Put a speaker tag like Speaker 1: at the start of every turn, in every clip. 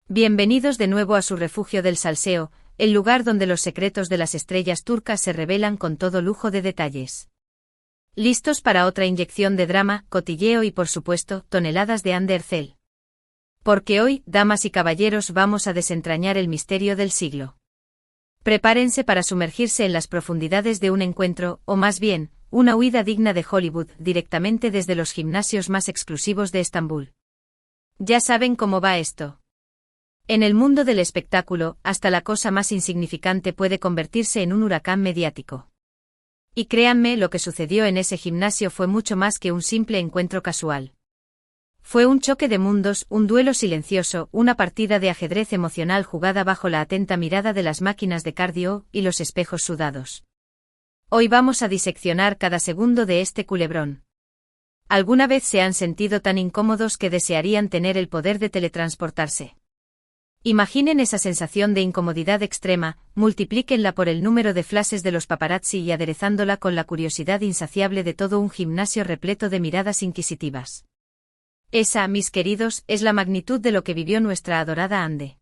Speaker 1: Bienvenidos de nuevo a su refugio del salseo, el lugar donde los secretos de las estrellas turcas se revelan con todo lujo de detalles. ¿Listos para otra inyección de drama, cotilleo y por supuesto, toneladas de Hande Erçel? Porque hoy, damas y caballeros, vamos a desentrañar el misterio del siglo. Prepárense para sumergirse en las profundidades de un encuentro, o más bien, una huida digna de Hollywood, directamente desde los gimnasios más exclusivos de Estambul. Ya saben cómo va esto. En el mundo del espectáculo, hasta la cosa más insignificante puede convertirse en un huracán mediático. Y créanme, lo que sucedió en ese gimnasio fue mucho más que un simple encuentro casual. Fue un choque de mundos, un duelo silencioso, una partida de ajedrez emocional jugada bajo la atenta mirada de las máquinas de cardio y los espejos sudados. Hoy vamos a diseccionar cada segundo de este culebrón. ¿Alguna vez se han sentido tan incómodos que desearían tener el poder de teletransportarse? Imaginen esa sensación de incomodidad extrema, multiplíquenla por el número de flashes de los paparazzi y aderezándola con la curiosidad insaciable de todo un gimnasio repleto de miradas inquisitivas. Esa, mis queridos, es la magnitud de lo que vivió nuestra adorada Hande.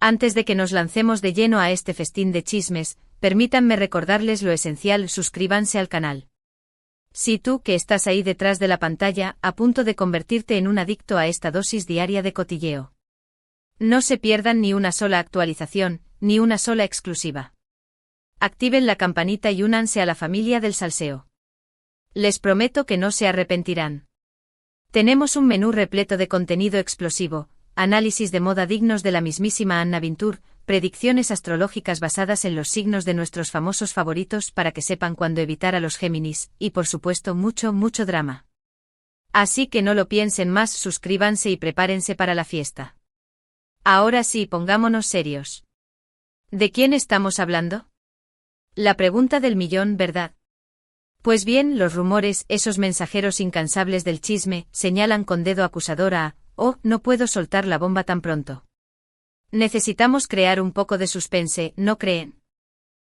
Speaker 1: Antes de que nos lancemos de lleno a este festín de chismes, permítanme recordarles lo esencial: suscríbanse al canal. Si tú, que estás ahí detrás de la pantalla, a punto de convertirte en un adicto a esta dosis diaria de cotilleo. No se pierdan ni una sola actualización, ni una sola exclusiva. Activen la campanita y únanse a la familia del salseo. Les prometo que no se arrepentirán. Tenemos un menú repleto de contenido explosivo, análisis de moda dignos de la mismísima Anna Wintour, predicciones astrológicas basadas en los signos de nuestros famosos favoritos para que sepan cuándo evitar a los Géminis, y por supuesto mucho drama. Así que no lo piensen más, suscríbanse y prepárense para la fiesta. Ahora sí, pongámonos serios. ¿De quién estamos hablando? La pregunta del millón, ¿verdad? Pues bien, los rumores, esos mensajeros incansables del chisme, señalan con dedo acusador a, no puedo soltar la bomba tan pronto. Necesitamos crear un poco de suspense, ¿no creen?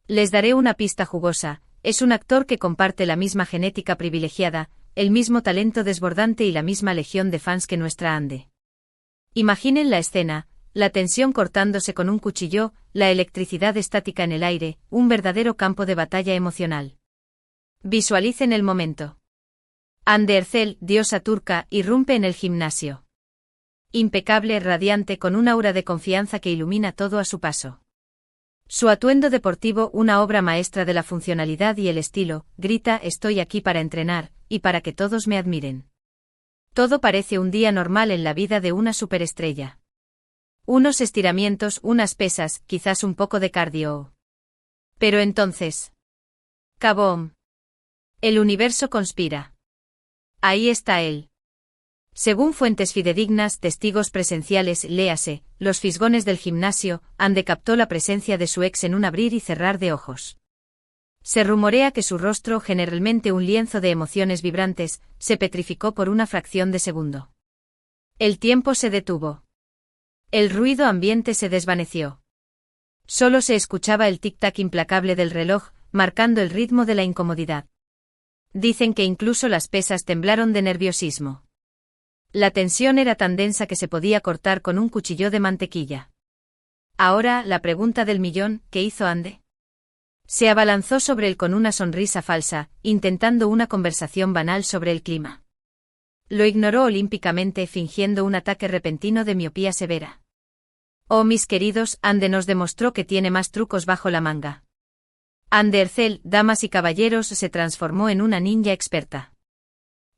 Speaker 1: Les daré una pista jugosa: es un actor que comparte la misma genética privilegiada, el mismo talento desbordante y la misma legión de fans que nuestra Hande. Imaginen la escena, la tensión cortándose con un cuchillo, la electricidad estática en el aire, un verdadero campo de batalla emocional. Visualicen el momento. Hande Erçel, diosa turca, irrumpe en el gimnasio. Impecable, radiante, con un aura de confianza que ilumina todo a su paso. Su atuendo deportivo, una obra maestra de la funcionalidad y el estilo, grita: estoy aquí para entrenar, y para que todos me admiren. Todo parece un día normal en la vida de una superestrella. Unos estiramientos, unas pesas, quizás un poco de cardio. Pero entonces... ¡Kaboom! El universo conspira. Ahí está él. Según fuentes fidedignas, testigos presenciales, léase, los fisgones del gimnasio, Hande captó la presencia de su ex en un abrir y cerrar de ojos. Se rumorea que su rostro, generalmente un lienzo de emociones vibrantes, se petrificó por una fracción de segundo. El tiempo se detuvo. El ruido ambiente se desvaneció. Solo se escuchaba el tic-tac implacable del reloj, marcando el ritmo de la incomodidad. Dicen que incluso las pesas temblaron de nerviosismo. La tensión era tan densa que se podía cortar con un cuchillo de mantequilla. Ahora, la pregunta del millón: ¿qué hizo Hande? Se abalanzó sobre él con una sonrisa falsa, intentando una conversación banal sobre el clima. Lo ignoró olímpicamente, fingiendo un ataque repentino de miopía severa. Oh, mis queridos, Hande nos demostró que tiene más trucos bajo la manga. Hande Erçel, damas y caballeros, se transformó en una ninja experta.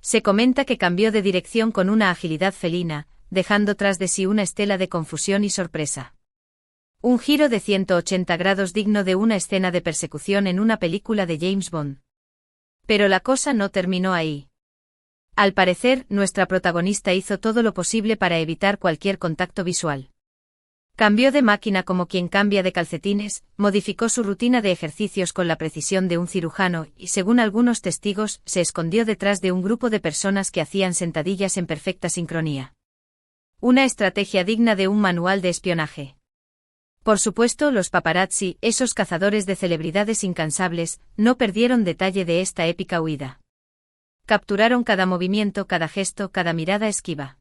Speaker 1: Se comenta que cambió de dirección con una agilidad felina, dejando tras de sí una estela de confusión y sorpresa. Un giro de 180 grados digno de una escena de persecución en una película de James Bond. Pero la cosa no terminó ahí. Al parecer, nuestra protagonista hizo todo lo posible para evitar cualquier contacto visual. Cambió de máquina como quien cambia de calcetines, modificó su rutina de ejercicios con la precisión de un cirujano y, según algunos testigos, se escondió detrás de un grupo de personas que hacían sentadillas en perfecta sincronía. Una estrategia digna de un manual de espionaje. Por supuesto, los paparazzi, esos cazadores de celebridades incansables, no perdieron detalle de esta épica huida. Capturaron cada movimiento, cada gesto, cada mirada esquiva.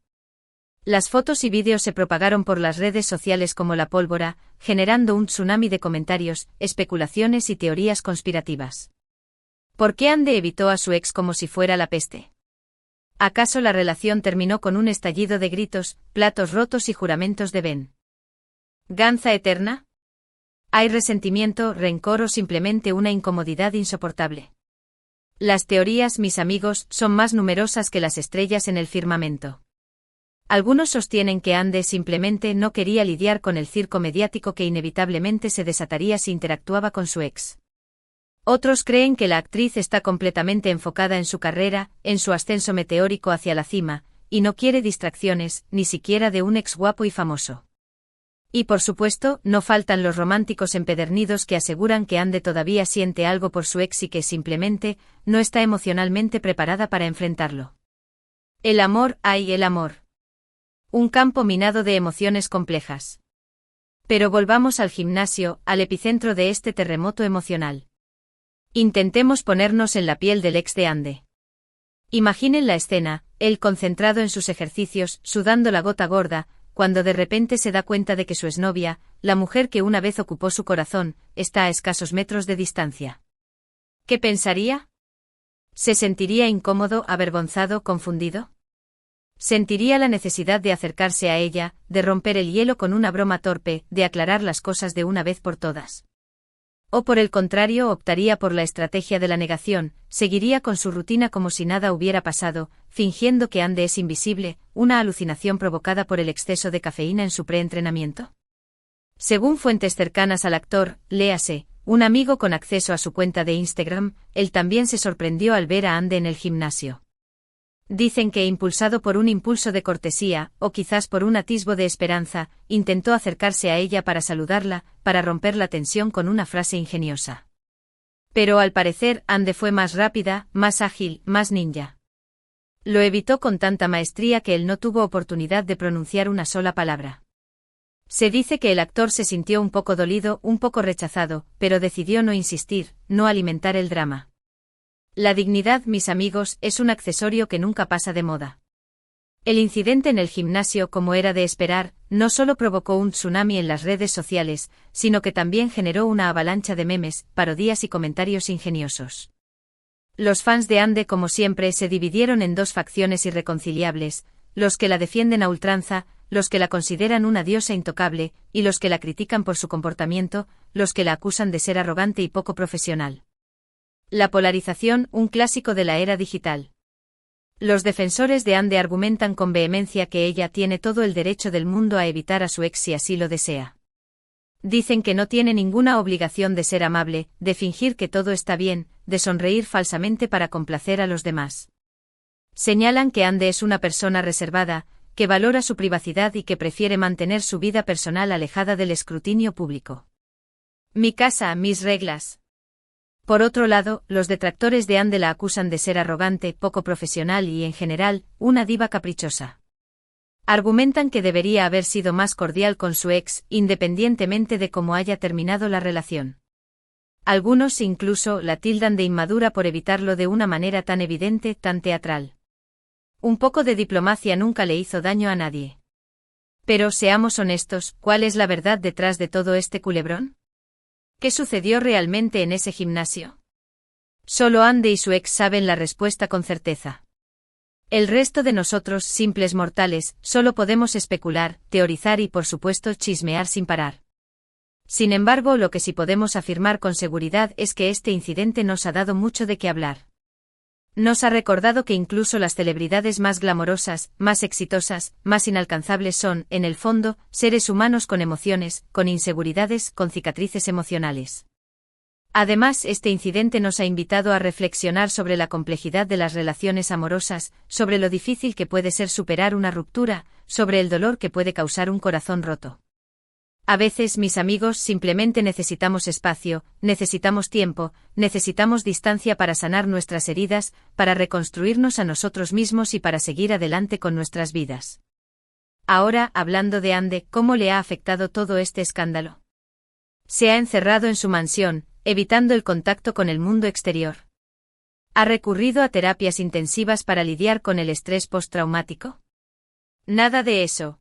Speaker 1: Las fotos y vídeos se propagaron por las redes sociales como la pólvora, generando un tsunami de comentarios, especulaciones y teorías conspirativas. ¿Por qué Ande evitó a su ex como si fuera la peste? ¿Acaso la relación terminó con un estallido de gritos, platos rotos y juramentos de venganza eterna? ¿Hay resentimiento, rencor o simplemente una incomodidad insoportable? Las teorías, mis amigos, son más numerosas que las estrellas en el firmamento. Algunos sostienen que Ande simplemente no quería lidiar con el circo mediático que inevitablemente se desataría si interactuaba con su ex. Otros creen que la actriz está completamente enfocada en su carrera, en su ascenso meteórico hacia la cima, y no quiere distracciones, ni siquiera de un ex guapo y famoso. Y por supuesto, no faltan los románticos empedernidos que aseguran que Ande todavía siente algo por su ex y que simplemente no está emocionalmente preparada para enfrentarlo. El amor, ¡ay, el amor! Un campo minado de emociones complejas. Pero volvamos al gimnasio, al epicentro de este terremoto emocional. Intentemos ponernos en la piel del ex de Ande. Imaginen la escena, él concentrado en sus ejercicios, sudando la gota gorda, cuando de repente se da cuenta de que su exnovia, la mujer que una vez ocupó su corazón, está a escasos metros de distancia. ¿Qué pensaría? ¿Se sentiría incómodo, avergonzado, confundido? Sentiría la necesidad de acercarse a ella, de romper el hielo con una broma torpe, de aclarar las cosas de una vez por todas. O por el contrario optaría por la estrategia de la negación, seguiría con su rutina como si nada hubiera pasado, fingiendo que Ande es invisible, una alucinación provocada por el exceso de cafeína en su preentrenamiento. Según fuentes cercanas al actor, léase, un amigo con acceso a su cuenta de Instagram, él también se sorprendió al ver a Ande en el gimnasio. Dicen que impulsado por un impulso de cortesía, o quizás por un atisbo de esperanza, intentó acercarse a ella para saludarla, para romper la tensión con una frase ingeniosa. Pero al parecer, Ande fue más rápida, más ágil, más ninja. Lo evitó con tanta maestría que él no tuvo oportunidad de pronunciar una sola palabra. Se dice que el actor se sintió un poco dolido, un poco rechazado, pero decidió no insistir, no alimentar el drama. La dignidad, mis amigos, es un accesorio que nunca pasa de moda. El incidente en el gimnasio, como era de esperar, no solo provocó un tsunami en las redes sociales, sino que también generó una avalancha de memes, parodias y comentarios ingeniosos. Los fans de Ande, como siempre, se dividieron en dos facciones irreconciliables, los que la defienden a ultranza, los que la consideran una diosa intocable, y los que la critican por su comportamiento, los que la acusan de ser arrogante y poco profesional. La polarización, un clásico de la era digital. Los defensores de Ande argumentan con vehemencia que ella tiene todo el derecho del mundo a evitar a su ex si así lo desea. Dicen que no tiene ninguna obligación de ser amable, de fingir que todo está bien, de sonreír falsamente para complacer a los demás. Señalan que Ande es una persona reservada, que valora su privacidad y que prefiere mantener su vida personal alejada del escrutinio público. Mi casa, mis reglas. Por otro lado, los detractores de Ande la acusan de ser arrogante, poco profesional y, en general, una diva caprichosa. Argumentan que debería haber sido más cordial con su ex, independientemente de cómo haya terminado la relación. Algunos incluso la tildan de inmadura por evitarlo de una manera tan evidente, tan teatral. Un poco de diplomacia nunca le hizo daño a nadie. Pero seamos honestos, ¿cuál es la verdad detrás de todo este culebrón? ¿Qué sucedió realmente en ese gimnasio? Solo Ande y su ex saben la respuesta con certeza. El resto de nosotros, simples mortales, solo podemos especular, teorizar y por supuesto chismear sin parar. Sin embargo, lo que sí podemos afirmar con seguridad es que este incidente nos ha dado mucho de qué hablar. Nos ha recordado que incluso las celebridades más glamorosas, más exitosas, más inalcanzables son, en el fondo, seres humanos con emociones, con inseguridades, con cicatrices emocionales. Además, este incidente nos ha invitado a reflexionar sobre la complejidad de las relaciones amorosas, sobre lo difícil que puede ser superar una ruptura, sobre el dolor que puede causar un corazón roto. A veces, mis amigos, simplemente necesitamos espacio, necesitamos tiempo, necesitamos distancia para sanar nuestras heridas, para reconstruirnos a nosotros mismos y para seguir adelante con nuestras vidas. Ahora, hablando de Ande, ¿cómo le ha afectado todo este escándalo? Se ha encerrado en su mansión, evitando el contacto con el mundo exterior. ¿Ha recurrido a terapias intensivas para lidiar con el estrés postraumático? Nada de eso.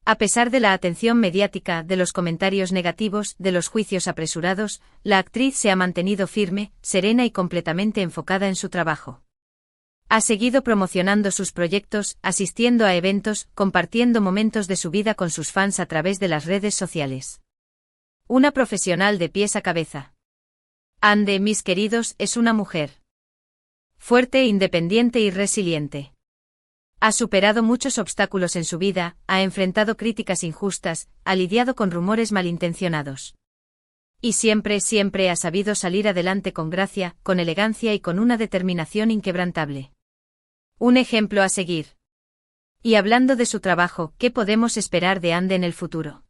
Speaker 1: A pesar de la atención mediática, de los comentarios negativos, de los juicios apresurados, la actriz se ha mantenido firme, serena y completamente enfocada en su trabajo. Ha seguido promocionando sus proyectos, asistiendo a eventos, compartiendo momentos de su vida con sus fans a través de las redes sociales. Una profesional de pies a cabeza. Ande, mis queridos, es una mujer fuerte, independiente y resiliente. Ha superado muchos obstáculos en su vida, ha enfrentado críticas injustas, ha lidiado con rumores malintencionados. Y siempre ha sabido salir adelante con gracia, con elegancia y con una determinación inquebrantable. Un ejemplo a seguir. Y hablando de su trabajo, ¿qué podemos esperar de Ande en el futuro?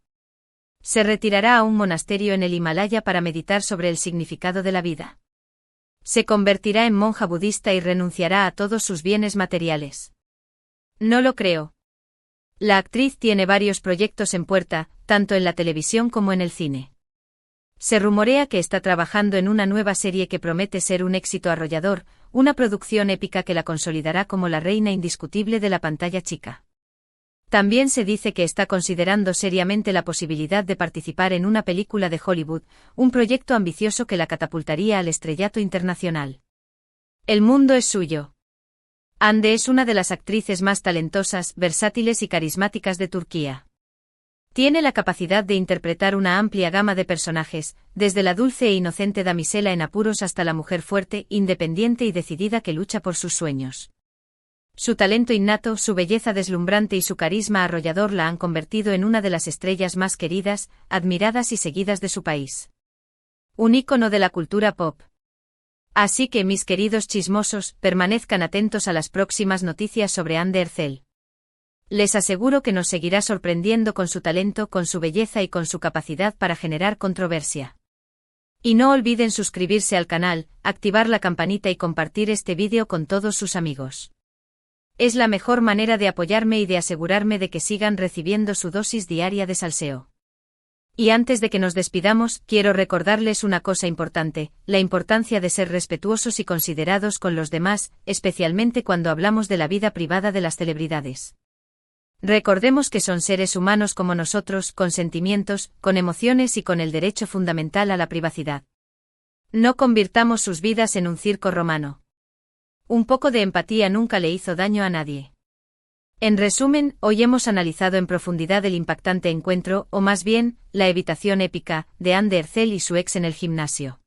Speaker 1: Se retirará a un monasterio en el Himalaya para meditar sobre el significado de la vida. Se convertirá en monja budista y renunciará a todos sus bienes materiales. No lo creo. La actriz tiene varios proyectos en puerta, tanto en la televisión como en el cine. Se rumorea que está trabajando en una nueva serie que promete ser un éxito arrollador, una producción épica que la consolidará como la reina indiscutible de la pantalla chica. También se dice que está considerando seriamente la posibilidad de participar en una película de Hollywood, un proyecto ambicioso que la catapultaría al estrellato internacional. El mundo es suyo. Hande es una de las actrices más talentosas, versátiles y carismáticas de Turquía. Tiene la capacidad de interpretar una amplia gama de personajes, desde la dulce e inocente damisela en apuros hasta la mujer fuerte, independiente y decidida que lucha por sus sueños. Su talento innato, su belleza deslumbrante y su carisma arrollador la han convertido en una de las estrellas más queridas, admiradas y seguidas de su país. Un ícono de la cultura pop. Así que, mis queridos chismosos, permanezcan atentos a las próximas noticias sobre Hande Erçel. Les aseguro que nos seguirá sorprendiendo con su talento, con su belleza y con su capacidad para generar controversia. Y no olviden suscribirse al canal, activar la campanita y compartir este vídeo con todos sus amigos. Es la mejor manera de apoyarme y de asegurarme de que sigan recibiendo su dosis diaria de salseo. Y antes de que nos despidamos, quiero recordarles una cosa importante, la importancia de ser respetuosos y considerados con los demás, especialmente cuando hablamos de la vida privada de las celebridades. Recordemos que son seres humanos como nosotros, con sentimientos, con emociones y con el derecho fundamental a la privacidad. No convirtamos sus vidas en un circo romano. Un poco de empatía nunca le hizo daño a nadie. En resumen, hoy hemos analizado en profundidad el impactante encuentro, o más bien, la evitación épica, de Hande Erçel y su ex en el gimnasio.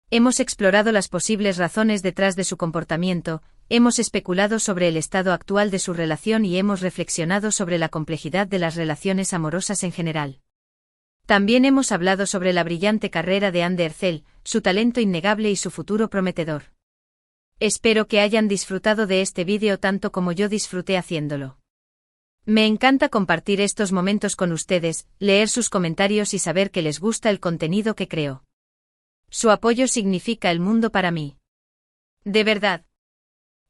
Speaker 1: Hemos explorado las posibles razones detrás de su comportamiento, hemos especulado sobre el estado actual de su relación y hemos reflexionado sobre la complejidad de las relaciones amorosas en general. También hemos hablado sobre la brillante carrera de Hande Erçel, su talento innegable y su futuro prometedor. Espero que hayan disfrutado de este vídeo tanto como yo disfruté haciéndolo. Me encanta compartir estos momentos con ustedes, leer sus comentarios y saber que les gusta el contenido que creo. Su apoyo significa el mundo para mí. De verdad.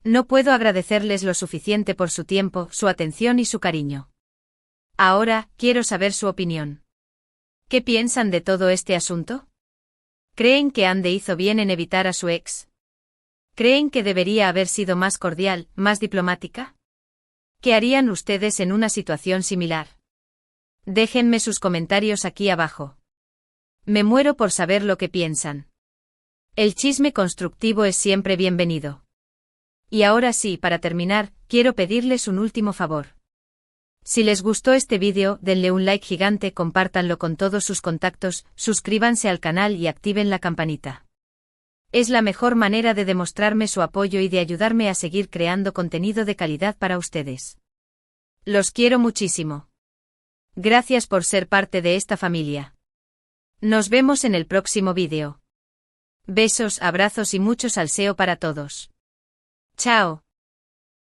Speaker 1: No puedo agradecerles lo suficiente por su tiempo, su atención y su cariño. Ahora, quiero saber su opinión. ¿Qué piensan de todo este asunto? ¿Creen que Hande hizo bien en evitar a su ex? ¿Creen que debería haber sido más cordial, más diplomática? ¿Qué harían ustedes en una situación similar? Déjenme sus comentarios aquí abajo. Me muero por saber lo que piensan. El chisme constructivo es siempre bienvenido. Y ahora sí, para terminar, quiero pedirles un último favor. Si les gustó este vídeo, denle un like gigante, compártanlo con todos sus contactos, suscríbanse al canal y activen la campanita. Es la mejor manera de demostrarme su apoyo y de ayudarme a seguir creando contenido de calidad para ustedes. Los quiero muchísimo. Gracias por ser parte de esta familia. Nos vemos en el próximo vídeo. Besos, abrazos y mucho salseo para todos. Chao.